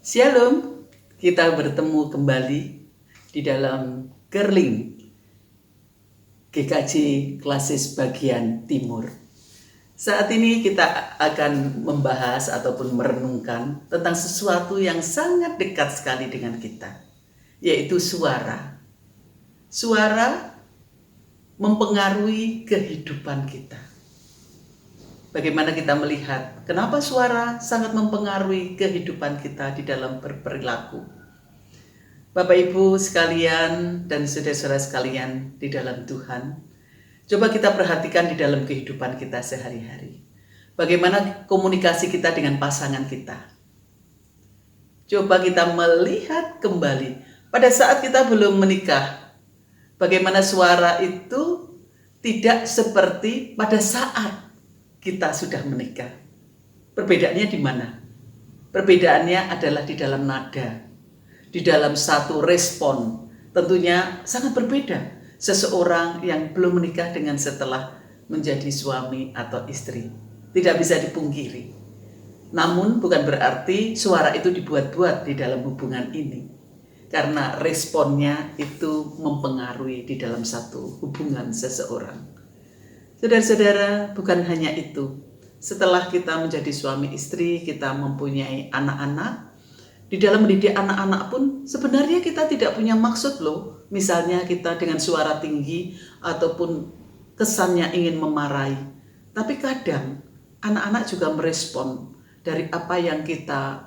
Shalom, kita bertemu kembali di dalam Kerling GKJ Klasis bagian Timur. Saat ini kita akan membahas ataupun merenungkan tentang sesuatu yang sangat dekat sekali dengan kita, yaitu suara. Suara mempengaruhi kehidupan kita. Bagaimana kita melihat kenapa suara sangat mempengaruhi kehidupan kita di dalam berperilaku. Bapak Ibu sekalian dan saudara-saudara sekalian di dalam Tuhan, coba kita perhatikan di dalam kehidupan kita sehari-hari. Bagaimana komunikasi kita dengan pasangan kita. Coba kita melihat kembali pada saat kita belum menikah, bagaimana suara itu tidak seperti pada saat kita sudah menikah. Perbedaannya di mana? Perbedaannya adalah di dalam nada, di dalam satu respon. Tentunya sangat berbeda seseorang yang belum menikah dengan setelah menjadi suami atau istri. Tidak bisa dipungkiri. Namun bukan berarti suara itu dibuat-buat di dalam hubungan ini. Karena responnya itu mempengaruhi di dalam satu hubungan seseorang. Saudara-saudara, bukan hanya itu. Setelah kita menjadi suami istri, kita mempunyai anak-anak. Di dalam mendidik anak-anak pun sebenarnya kita tidak punya maksud loh. Misalnya kita dengan suara tinggi ataupun kesannya ingin memarahi. Tapi kadang anak-anak juga merespon dari apa yang kita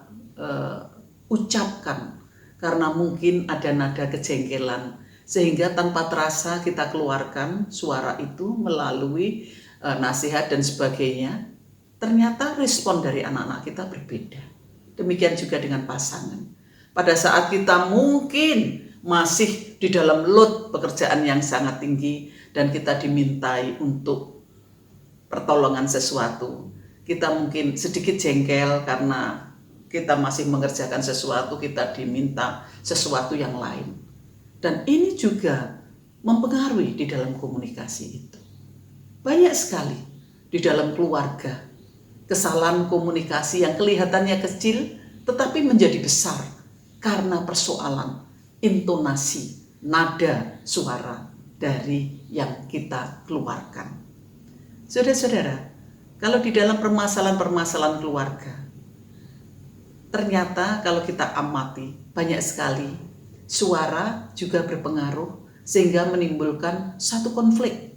ucapkan. Karena mungkin ada nada kejengkelan. Sehingga tanpa terasa kita keluarkan suara itu melalui nasihat dan sebagainya. Ternyata respon dari anak-anak kita berbeda. Demikian juga dengan pasangan. Pada saat kita mungkin masih di dalam load pekerjaan yang sangat tinggi dan kita dimintai untuk pertolongan sesuatu. Kita mungkin sedikit jengkel karena kita masih mengerjakan sesuatu, kita diminta sesuatu yang lain. Dan ini juga mempengaruhi di dalam komunikasi itu. Banyak sekali di dalam keluarga kesalahan komunikasi yang kelihatannya kecil tetapi menjadi besar karena persoalan intonasi, nada suara dari yang kita keluarkan. Saudara-saudara, kalau di dalam permasalahan-permasalahan keluarga, ternyata kalau kita amati banyak sekali suara juga berpengaruh sehingga menimbulkan satu konflik.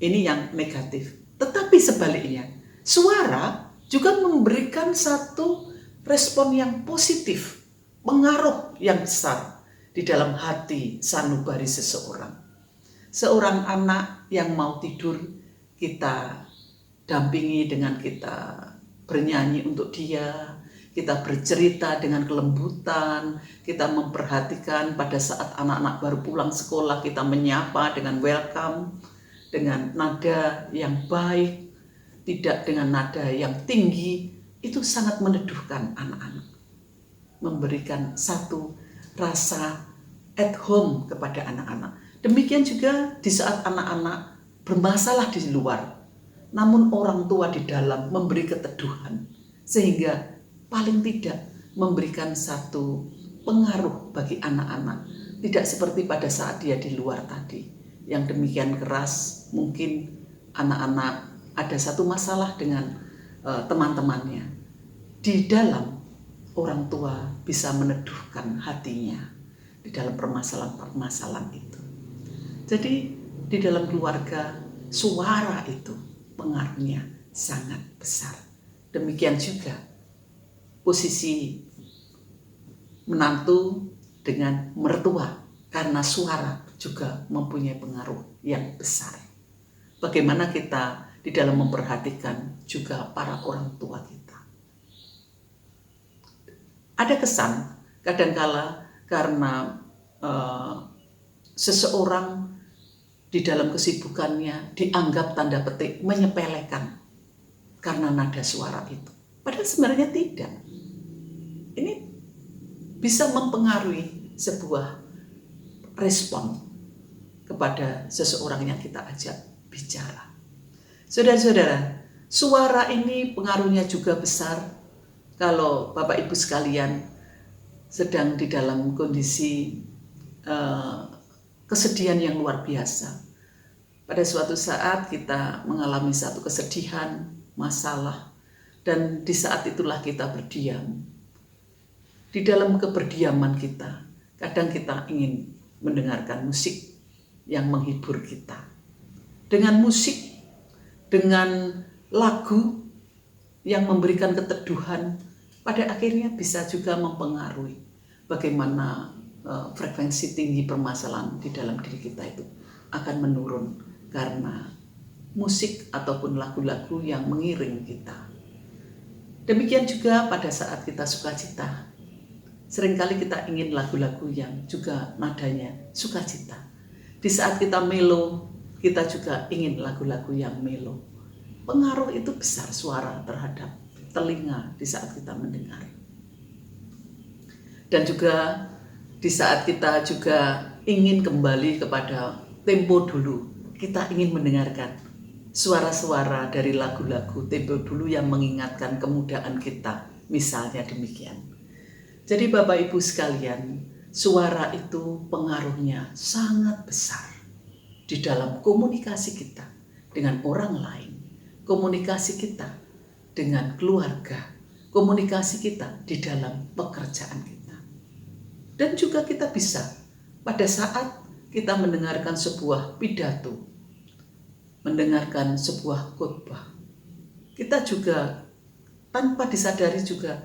Ini yang negatif. Tetapi sebaliknya, suara juga memberikan satu respon yang positif, pengaruh yang besar di dalam hati sanubari seseorang. Seorang anak yang mau tidur, kita dampingi dengan kita bernyanyi untuk dia, kita bercerita dengan kelembutan, kita memperhatikan pada saat anak-anak baru pulang sekolah, kita menyapa dengan welcome, dengan nada yang baik, tidak dengan nada yang tinggi. Itu sangat meneduhkan anak-anak. Memberikan satu rasa at home kepada anak-anak. Demikian juga di saat anak-anak bermasalah di luar, namun orang tua di dalam memberi keteduhan, sehingga paling tidak memberikan satu pengaruh bagi anak-anak. Tidak seperti pada saat dia di luar tadi, yang demikian keras. Mungkin anak-anak ada satu masalah dengan teman-temannya. Di dalam orang tua bisa meneduhkan hatinya di dalam permasalahan-permasalahan itu. Jadi di dalam keluarga suara itu pengaruhnya sangat besar. Demikian juga posisi menantu dengan mertua, karena suara juga mempunyai pengaruh yang besar. Bagaimana kita di dalam memperhatikan juga para orang tua kita. Ada kesan kadangkala karena seseorang di dalam kesibukannya dianggap tanda petik menyepelekan karena nada suara itu. Padahal sebenarnya tidak. Ini bisa mempengaruhi sebuah respon kepada seseorang yang kita ajak bicara. Saudara-saudara, suara ini pengaruhnya juga besar kalau Bapak Ibu sekalian sedang di dalam kondisi kesedihan yang luar biasa. Pada suatu saat kita mengalami satu kesedihan, masalah, dan di saat itulah kita berdiam. Di dalam keberdiaman kita, kadang kita ingin mendengarkan musik yang menghibur kita. Dengan musik, dengan lagu yang memberikan keteduhan, pada akhirnya bisa juga mempengaruhi bagaimana frekuensi tinggi permasalahan di dalam diri kita itu akan menurun karena musik ataupun lagu-lagu yang mengiring kita. Demikian juga pada saat kita sukacita. Seringkali kita ingin lagu-lagu yang juga nadanya sukacita. Di saat kita melo, kita juga ingin lagu-lagu yang melo. Pengaruh itu besar suara terhadap telinga di saat kita mendengar. Dan juga di saat kita juga ingin kembali kepada tempo dulu, kita ingin mendengarkan suara-suara dari lagu-lagu tempo dulu yang mengingatkan kemudahan kita, misalnya demikian. Jadi Bapak Ibu sekalian, suara itu pengaruhnya sangat besar di dalam komunikasi kita dengan orang lain, komunikasi kita dengan keluarga, komunikasi kita di dalam pekerjaan kita. Dan juga kita bisa pada saat kita mendengarkan sebuah pidato, mendengarkan sebuah khotbah, kita juga tanpa disadari juga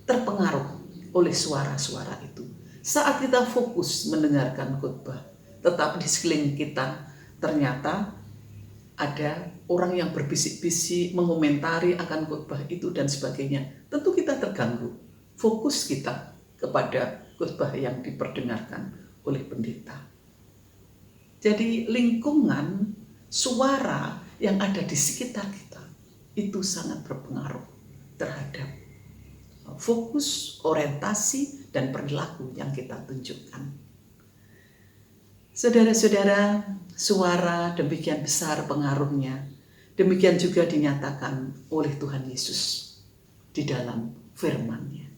terpengaruh oleh suara-suara itu. Saat kita fokus mendengarkan khotbah, tetapi di sekeliling kita ternyata ada orang yang berbisik-bisik mengomentari akan khotbah itu dan sebagainya. Tentu kita terganggu. Fokus kita kepada khotbah yang diperdengarkan oleh pendeta. Jadi lingkungan suara yang ada di sekitar kita itu sangat berpengaruh terhadap fokus, orientasi, dan perilaku yang kita tunjukkan. Saudara-saudara, suara demikian besar pengaruhnya, demikian juga dinyatakan oleh Tuhan Yesus di dalam firman-Nya.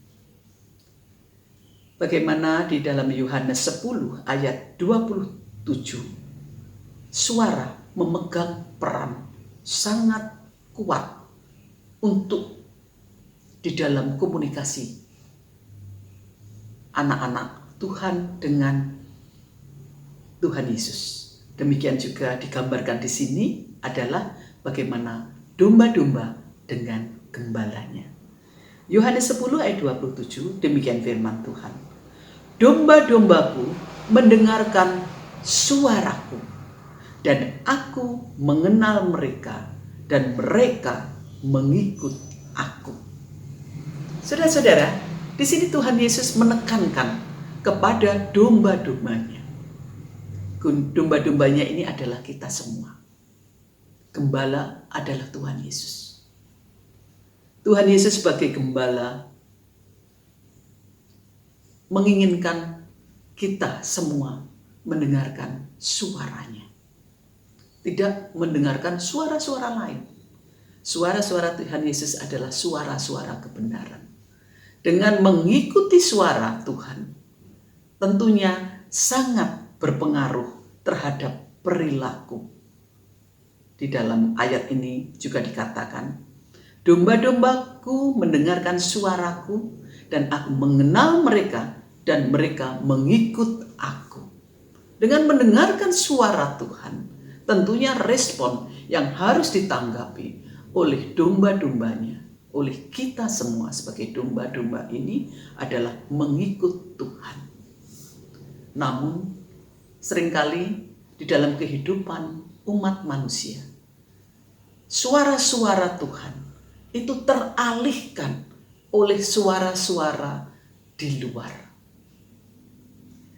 Bagaimana di dalam Yohanes 10 ayat 27, suara memegang peran sangat kuat untuk di dalam komunikasi anak-anak Tuhan dengan Tuhan Yesus. Demikian juga digambarkan di sini adalah bagaimana domba-domba dengan gembalanya. Yohanes 10 ayat 27, demikian firman Tuhan. Domba-dombaku mendengarkan suaraku, dan aku mengenal mereka, dan mereka mengikut aku. Saudara-saudara, di sini Tuhan Yesus menekankan kepada domba-dombanya. Domba-dombanya ini adalah kita semua. Gembala adalah Tuhan Yesus. Tuhan Yesus sebagai gembala menginginkan kita semua mendengarkan suaranya. Tidak mendengarkan suara-suara lain. Suara-suara Tuhan Yesus adalah suara-suara kebenaran. Dengan mengikuti suara Tuhan, tentunya sangat berpengaruh terhadap perilaku. Di dalam ayat ini juga dikatakan, domba-dombaku mendengarkan suaraku, dan aku mengenal mereka, dan mereka mengikut aku. Dengan mendengarkan suara Tuhan, tentunya respon yang harus ditanggapi oleh domba-dombanya, oleh kita semua sebagai domba-domba ini adalah mengikut Tuhan. Namun, seringkali di dalam kehidupan umat manusia, suara-suara Tuhan itu teralihkan oleh suara-suara di luar.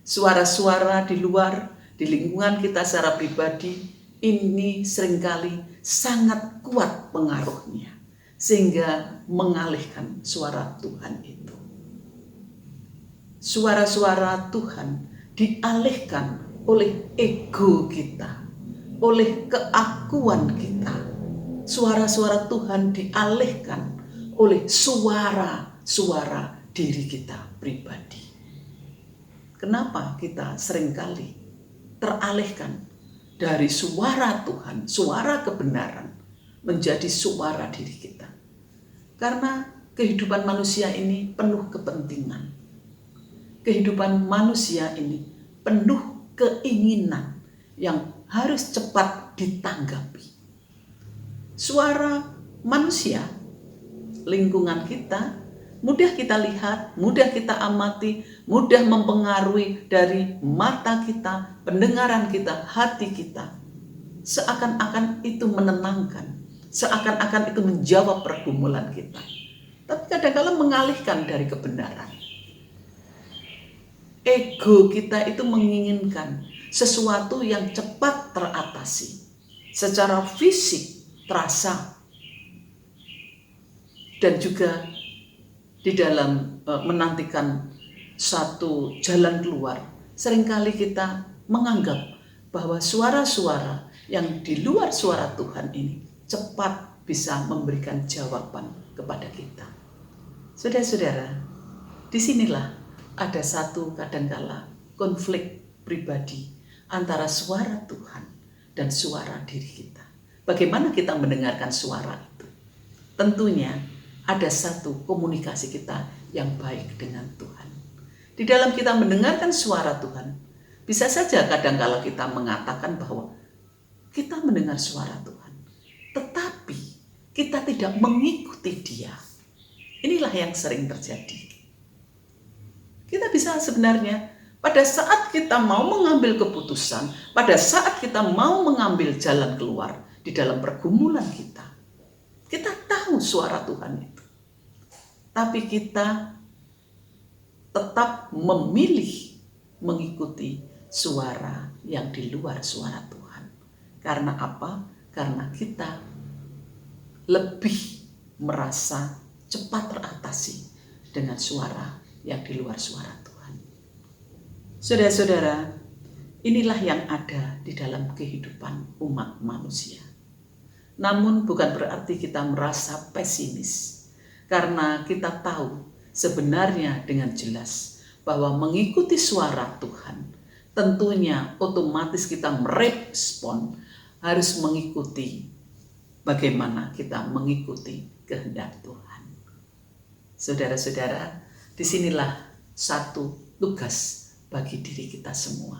Suara-suara di luar, di lingkungan kita secara pribadi, ini seringkali sangat kuat pengaruhnya, sehingga mengalihkan suara Tuhan itu. Suara-suara Tuhan dialihkan oleh ego kita, oleh keakuan kita. Suara-suara Tuhan dialihkan oleh suara-suara diri kita pribadi. Kenapa kita seringkali teralihkan dari suara Tuhan, suara kebenaran, menjadi suara diri kita? Karena kehidupan manusia ini penuh kepentingan. Kehidupan manusia ini penuh keinginan yang harus cepat ditanggapi. Suara manusia, lingkungan kita, mudah kita lihat, mudah kita amati, mudah mempengaruhi dari mata kita, pendengaran kita, hati kita. Seakan-akan itu menenangkan, seakan-akan itu menjawab pergumulan kita. Tapi kadang-kadang mengalihkan dari kebenaran. Ego kita itu menginginkan sesuatu yang cepat teratasi. Secara fisik terasa. Dan juga di dalam menantikan satu jalan keluar, seringkali kita menganggap bahwa suara-suara yang di luar suara Tuhan ini cepat bisa memberikan jawaban kepada kita. Saudara-saudara, disinilah ada satu kadangkala konflik pribadi antara suara Tuhan dan suara diri kita. Bagaimana kita mendengarkan suara itu? Tentunya ada satu komunikasi kita yang baik dengan Tuhan. Di dalam kita mendengarkan suara Tuhan, bisa saja kadangkala kita mengatakan bahwa kita mendengar suara Tuhan, tetapi kita tidak mengikuti Dia. Inilah yang sering terjadi. Kita bisa sebenarnya pada saat kita mau mengambil keputusan, pada saat kita mau mengambil jalan keluar di dalam pergumulan kita tahu suara Tuhan itu. Tapi kita tetap memilih mengikuti suara yang di luar suara Tuhan. Karena apa? Karena kita lebih merasa cepat teratasi dengan suara yang di luar suara Tuhan. Saudara-saudara, inilah yang ada di dalam kehidupan umat manusia. Namun bukan berarti kita merasa pesimis, karena kita tahu sebenarnya dengan jelas bahwa mengikuti suara Tuhan tentunya otomatis kita merespon harus mengikuti bagaimana kita mengikuti kehendak Tuhan. Saudara-saudara, disinilah satu tugas bagi diri kita semua.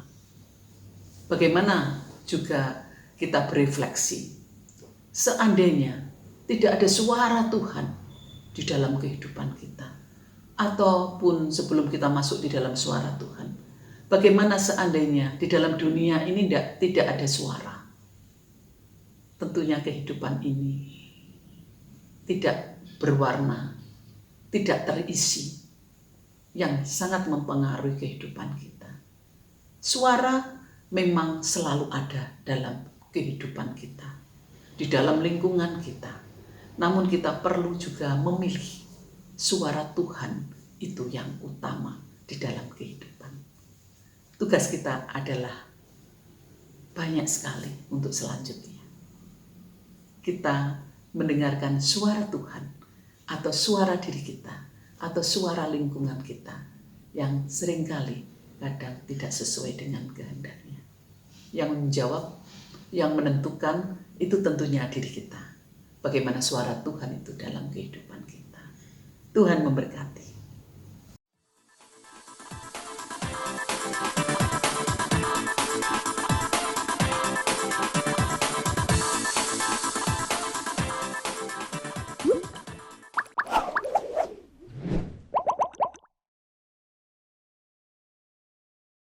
Bagaimana juga kita berefleksi, seandainya tidak ada suara Tuhan di dalam kehidupan kita, ataupun sebelum kita masuk di dalam suara Tuhan, bagaimana seandainya di dalam dunia ini tidak ada suara? Tentunya kehidupan ini tidak berwarna, tidak terisi, yang sangat mempengaruhi kehidupan kita. Suara memang selalu ada dalam kehidupan kita, di dalam lingkungan kita. Namun kita perlu juga memilih suara Tuhan itu yang utama di dalam kehidupan. Tugas kita adalah banyak sekali untuk selanjutnya. Kita mendengarkan suara Tuhan atau suara diri kita atau suara lingkungan kita yang seringkali kadang tidak sesuai dengan kehendaknya. Yang menjawab, yang menentukan itu tentunya diri kita. Bagaimana suara Tuhan itu dalam kehidupan kita. Tuhan memberkati.